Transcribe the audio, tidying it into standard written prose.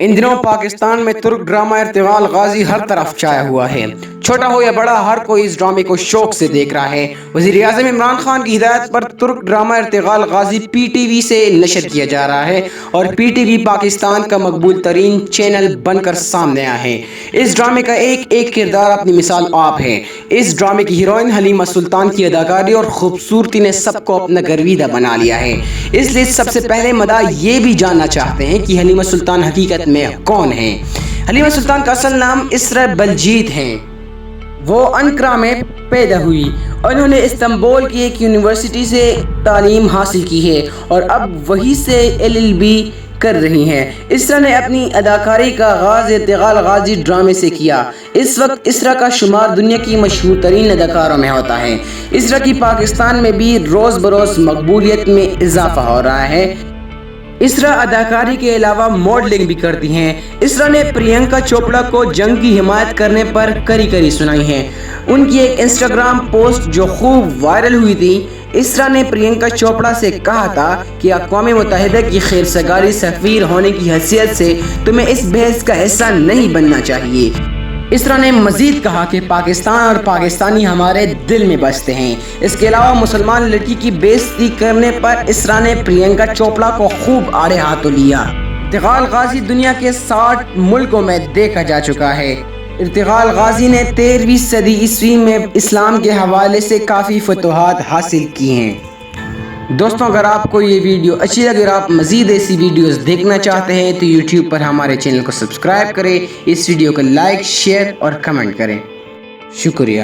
ان دنوں پاکستان میں ترک ڈرامہ ارتغال غازی ہر طرف چھایا ہوا ہے۔ چھوٹا ہو یا بڑا، ہر کوئی اس ڈرامے کو شوق سے دیکھ رہا ہے۔ وزیر اعظم عمران خان کی ہدایت پر ترک ڈرامہ ارتغال غازی پی ٹی وی سے نشر کیا جا رہا ہے اور پی ٹی وی پاکستان کا مقبول ترین چینل بن کر سامنے آیا ہے۔ اس ڈرامے کا ایک ایک کردار اپنی مثال آپ ہے۔ اس ڈرامے کی ہیروئن حلیمہ سلطان کی اداکاری اور خوبصورتی نے سب کو اپنا گرویدہ بنا لیا ہے۔ اس لیے سب سے پہلے مداح یہ بھی جاننا چاہتے ہیں کہ حلیمہ سلطان حقیقت میں کون ہیں۔ حلیمہ سلطان کا اصل نام اسرا بلجیت ہے۔ وہ انقرہ میں پیدا ہوئی۔ انہوں نے استنبول کی ایک یونیورسٹی سے تعلیم حاصل کی ہے اور اب وہیں سے LLB کر رہی ہیں۔ اسرا نے اپنی اداکاری کا آغاز ارتغال غازی ڈرامے سے کیا۔ اس وقت اسرا کا شمار دنیا کی مشہور ترین اداکاروں میں ہوتا ہے۔ اسرا کی پاکستان میں بھی روز بروز مقبولیت میں اضافہ ہو رہا ہے۔ اسرا اداکاری کے علاوہ ماڈلنگ بھی کرتی ہیں۔ اسرا نے پرینکا چوپڑا کو جنگ کی حمایت کرنے پر کڑی سنائی ہے۔ ان کی ایک انسٹاگرام پوسٹ جو خوب وائرل ہوئی تھی، اسرا نے پرینکا چوپڑا سے کہا تھا کہ اقوام متحدہ کی خیر سگالی سفیر ہونے کی حیثیت سے تمہیں اس بحث کا حصہ نہیں بننا چاہیے۔ اسرا نے مزید کہا کہ پاکستان اور پاکستانی ہمارے دل میں بستے ہیں۔ اس کے علاوہ مسلمان لڑکی کی بے عزتی کرنے پر اسرا نے پرینکا چوپڑا کو خوب آڑے ہاتھوں لیا۔ ارتغال غازی دنیا کے 60 ملکوں میں دیکھا جا چکا ہے۔ ارتغال غازی نے 13ویں صدی عیسوی میں اسلام کے حوالے سے کافی فتوحات حاصل کی ہیں۔ دوستوں، اگر آپ کو یہ ویڈیو اچھی لگے اور آپ مزید ایسی ویڈیوز دیکھنا چاہتے ہیں تو YouTube پر ہمارے چینل کو سبسکرائب کریں، اس ویڈیو کو لائک، شیئر اور کمنٹ کریں۔ شکریہ۔